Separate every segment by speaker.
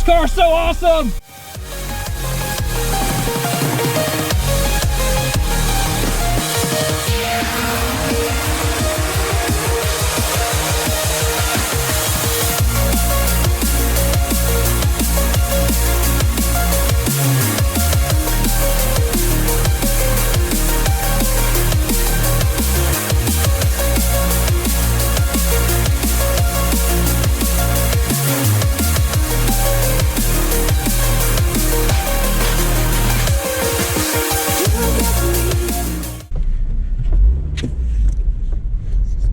Speaker 1: This car's so awesome!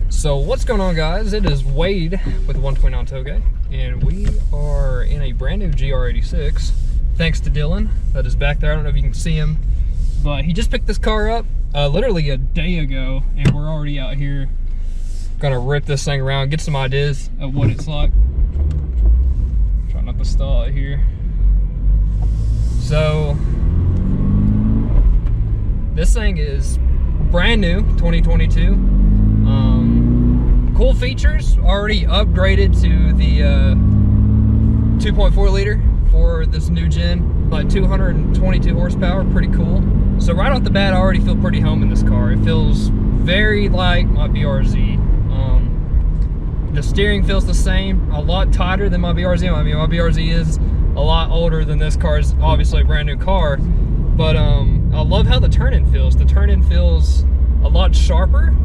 Speaker 1: So what's going on, guys? It is Wade with 129 Touge, and we are in a brand new GR86 thanks to Dylan that is back there. I don't know if you can see him, but he just picked this car up literally a day ago, and we're already out here gonna rip this thing around, get some ideas of what it's like. Try not to stall it here. So this thing is brand new, 2022. Cool features, already upgraded to the 2.4 liter for this new gen, like 222 horsepower, pretty cool. So right off the bat, I already feel pretty home in this car. It feels very like my BRZ. The steering feels the same, a lot tighter than my BRZ. I mean, my BRZ is a lot older than this car. Is obviously a brand new car, but I love how the turn-in feels. The turn-in feels a lot sharper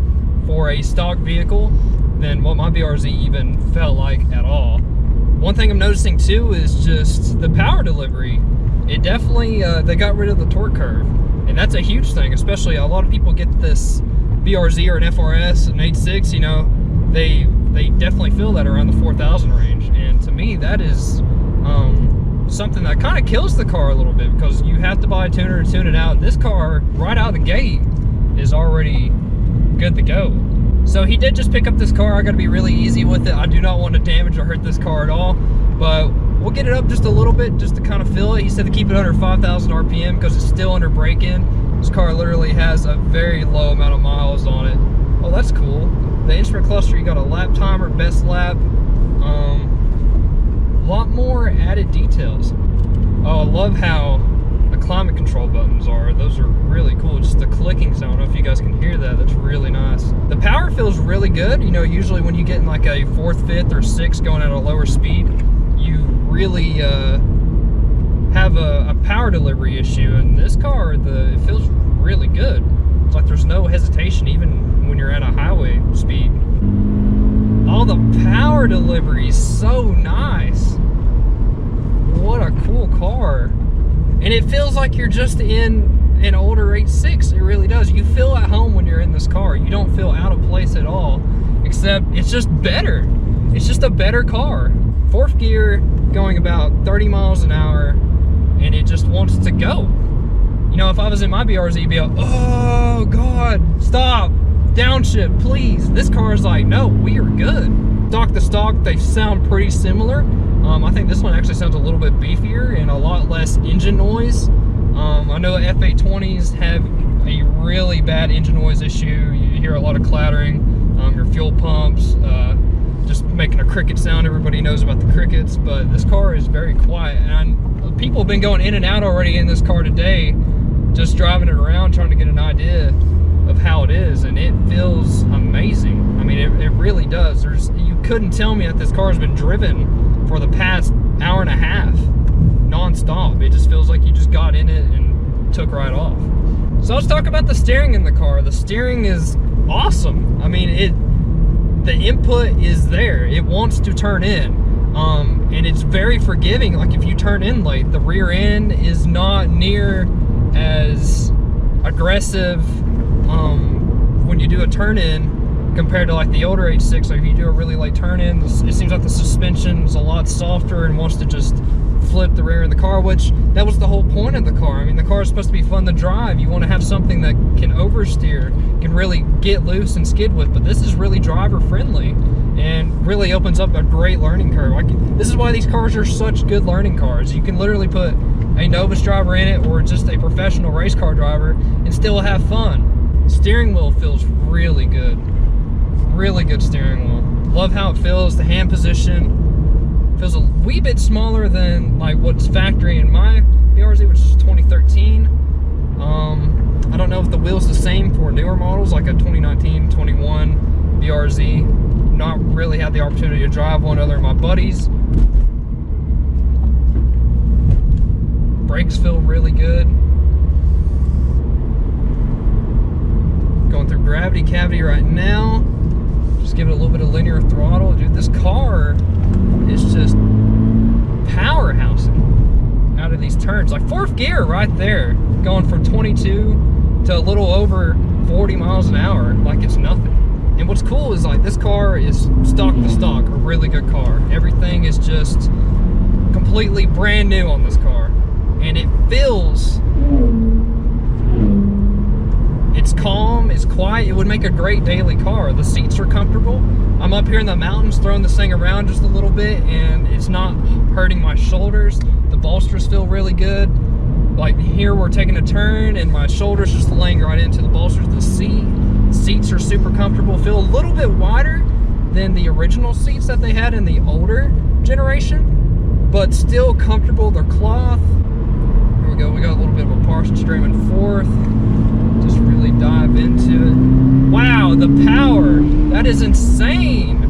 Speaker 1: for a stock vehicle than what my BRZ even felt like at all. One thing I'm noticing too is just the power delivery. It definitely, they got rid of the torque curve, and that's a huge thing. Especially a lot of people get this BRZ or an FRS, an 8.6, you know, they definitely feel that around the 4,000 range. And to me, that is something that kind of kills the car a little bit, because you have to buy a tuner to tune it out. This car, right out of the gate, is already good to go. So he did just pick up this car. I got to be really easy with it. I do not want to damage or hurt this car at all, but we'll get it up just a little bit just to kind of feel it. He said to keep it under 5,000 RPM because it's still under break-in. This car literally has a very low amount of miles on it. Oh, that's cool. The instrument cluster, you got a lap timer, best lap. A lot more added details. Oh, I love how the climate control buttons are. Those are really cool. Just the clicking sound. I don't know if you guys can hear that. That's really nice. The power feels really good. You know, usually when you get in like a 4th, 5th, or 6th going at a lower speed, you really have a power delivery issue. And this car, it feels really good. It's like there's no hesitation even when you're at a highway speed. All the power delivery is so nice. What a cool car. And it feels like you're just in an older 8.6. It really does. You feel at home when you're in this car. You don't feel out of place at all, except it's just better. It's just a better car. 4th gear going about 30 miles an hour, and it just wants to go. You know, if I was in my BRZ, it'd be like, oh God, stop, downshift, please. This car is like, no, we are good. Stock to stock, they sound pretty similar. I think this one actually sounds a little bit beefier and a lot less engine noise. I know F820s have a really bad engine noise issue. You hear a lot of clattering. Your fuel pumps, just making a cricket sound. Everybody knows about the crickets, but this car is very quiet. And people have been going in and out already in this car today, just driving it around, trying to get an idea of how it is, and it feels amazing. I mean, it really does. You couldn't tell me that this car has been driven for the past hour and a half non-stop. It just feels like you just got in it and took right off. So let's talk about the steering in the car. The steering is awesome. I mean, the input is there. It wants to turn in, and it's very forgiving. Like if you turn in late, the rear end is not near as aggressive when you do a turn in compared to like the older 8.6. Like if you do a really late turn in, it seems like the suspension's a lot softer and wants to just flip the rear of the car, which that was the whole point of the car. I mean, the car is supposed to be fun to drive. You want to have something that can oversteer, can really get loose and skid with, but this is really driver friendly and really opens up a great learning curve. Like, this is why these cars are such good learning cars. You can literally put a novice driver in it or just a professional race car driver and still have fun. Steering wheel feels really good. Really good steering wheel. Love how it feels, the hand position. Feels a wee bit smaller than like what's factory in my BRZ, which is 2013. I don't know if the wheel's the same for newer models, like a 2019, 21 BRZ. Not really had the opportunity to drive one other than my buddies. Brakes feel really good. Going through gravity cavity right now. Just give it a little bit of linear throttle. Dude, this car is just powerhousing out of these turns. Like fourth gear right there, going from 22 to a little over 40 miles an hour like it's nothing. And what's cool is like this car is stock to stock, a really good car. Everything is just completely brand new on this car. And it feels, it's calm, it's quiet. It would make a great daily car. The seats are comfortable. I'm up here in the mountains throwing this thing around just a little bit and it's not hurting my shoulders. The bolsters feel really good. Like here we're taking a turn and my shoulders just laying right into the bolsters of the seat. Seats are super comfortable. Feel a little bit wider than the original seats that they had in the older generation, but still comfortable. They're cloth. Here we go. We got a little bit of a partial streaming forth. Just really dive into it. Wow, the power. That is insane.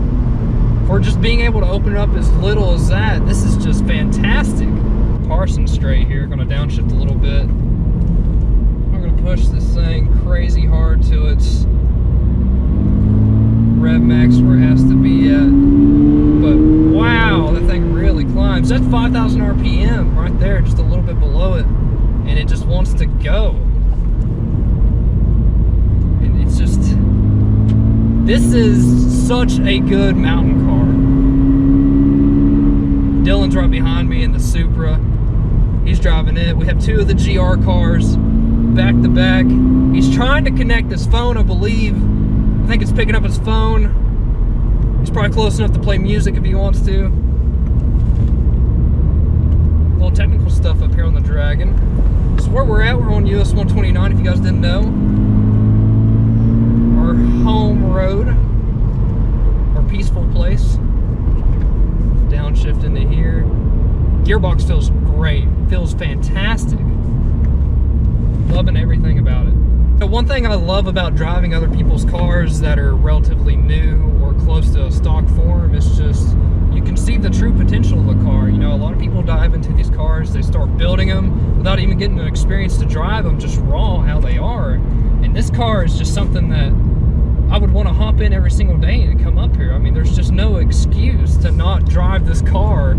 Speaker 1: For just being able to open it up as little as that, this is just fantastic. Parsing straight here, gonna downshift a little bit. I'm gonna push this thing crazy hard to its rev max where it has to be at. But wow, that thing really climbs. That's 5,000 RPM right there, just a little bit below it. And it just wants to go. And it's just, this is such a good mountain car. Dylan's right behind me in the Supra. He's driving it. We have two of the GR cars back to back. He's trying to connect his phone, I believe. I think it's picking up his phone. He's probably close enough to play music if he wants to. A little technical stuff up here on the Dragon. So where we're at, we're on US 129 if you guys didn't know. Our home road. Our peaceful place. Downshift into here. Gearbox feels great, feels fantastic. Loving everything about it. So one thing I love about driving other people's cars that are relatively new or close to a stock form is just, you can see the true potential of the car. You know, a lot of people dive into these cars, they start building them without even getting an experience to drive them, just raw how they are. And this car is just something that I would want to hop in every single day and come up here. I mean, there's just no excuse to not drive this car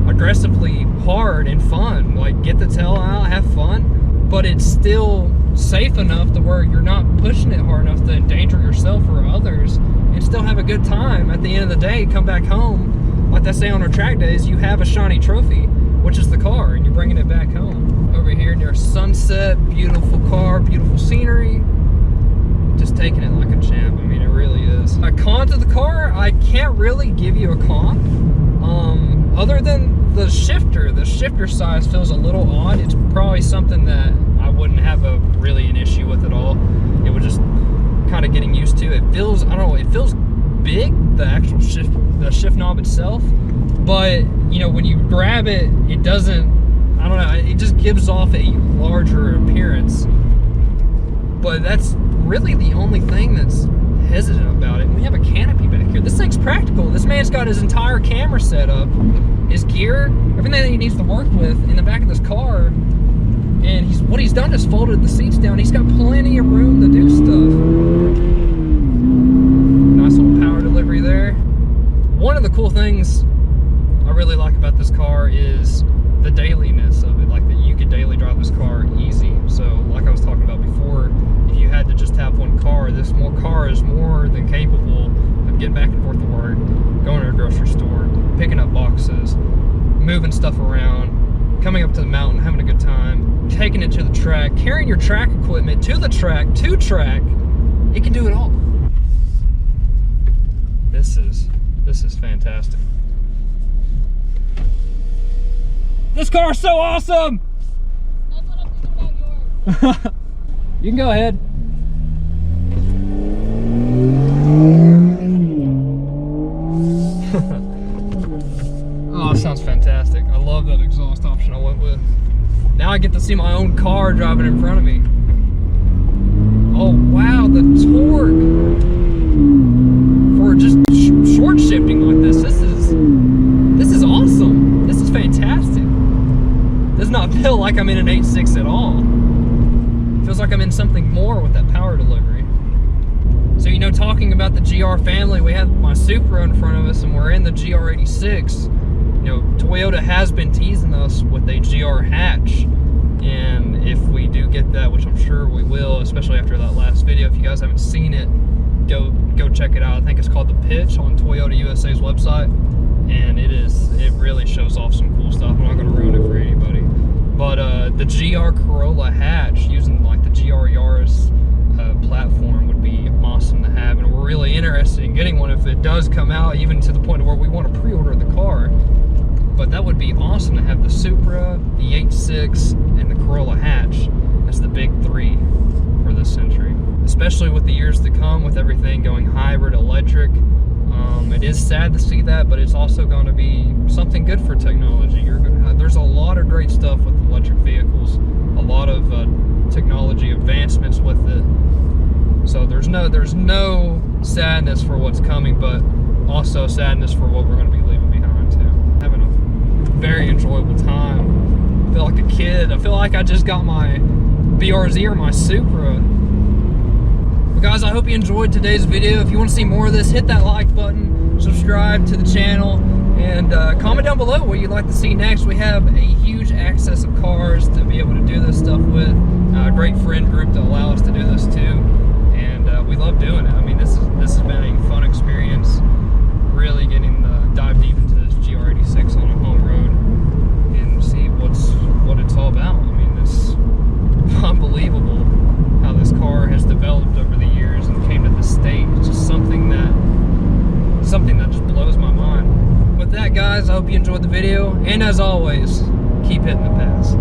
Speaker 1: aggressively hard and fun. Like, get the tail out, have fun, but it's still safe enough to where you're not pushing it hard enough to endanger yourself or others, and still have a good time. At the end of the day, come back home, like they say on our track days, you have a shiny trophy, which is the car, and you're bringing it back home. Over here near Sunset, beautiful car, beautiful scenery. Just taking it like a champ. I mean, it really is. A con to the car, I can't really give you a con. Other than the shifter size feels a little odd. It's probably something that I wouldn't have really an issue with at all. It was just kind of getting used to. It feels, I don't know, it feels big, the actual shift knob itself. But, you know, when you grab it, it doesn't, I don't know, it just gives off a larger appearance. But that's really the only thing that's hesitant about it. We have a canopy back here. This thing's practical. This man's got his entire camera set up, his gear, everything that he needs to work with in the back of this car. And what he's done is folded the seats down. He's got plenty of room to do stuff. Nice little power delivery there. One of the cool things I really like about this car is the dailiness of it. Like that you could daily drive this car easy. So like I was talking about before, if you had to just have one car, this car is more than capable of getting back and forth to work, going to a grocery store, picking up boxes, moving stuff around, coming up to the mountain, having a good time, taking it to the track, carrying your track equipment to the track, to track. It can do it all. This is fantastic. This car's so awesome!
Speaker 2: That's what I'm thinking about yours.
Speaker 1: You can go ahead. now I get to see my own car driving in front of me. Oh wow, the torque for just short shifting like this. This is awesome. This is fantastic. Does not feel like I'm in an 8.6 at all. Feels like I'm in something more with that power delivery. So, you know, talking about the GR family, we have my Supra in front of us and we're in the GR86. You know, Toyota has been teasing us with a GR hatch. And if we do get that, which I'm sure we will, especially after that last video, if you guys haven't seen it, go check it out. I think it's called The Pitch on Toyota USA's website. And it really shows off some cool stuff. I'm not going to ruin it for anybody. But the GR Corolla hatch using like the GR Yaris platform would be awesome to have, and we're really interested in getting one if it does come out, even to the point where we want to pre-order the car. But that would be awesome to have the Supra, the 8.6, and the Corolla hatch as the big three for this century. Especially with the years to come, with everything going hybrid, electric. It is sad to see that, but it's also going to be something good for technology. There's a lot of great stuff with electric vehicles, a lot of technology advancements with it. So there's no sadness for what's coming, but also sadness for what we're going to be leaving behind too. Having a very enjoyable time. I feel like a kid. I feel like I just got my BRZ or my Supra. Well, guys, I hope you enjoyed today's video. If you want to see more of this, hit that like button, subscribe to the channel, and comment down below what you'd like to see next. We have a huge access of cars to be able to do this stuff with, a great friend group to allow us to do this too, and we love doing it. I mean, this has been a fun experience, really getting to dive deep into this GR86 on a home road and see what it's all about. I mean, it's unbelievable how this car has developed over the years and came to this state. It's just something that just blows my mind. With that, guys, I hope you enjoyed the video, and as always, keep hitting the pass.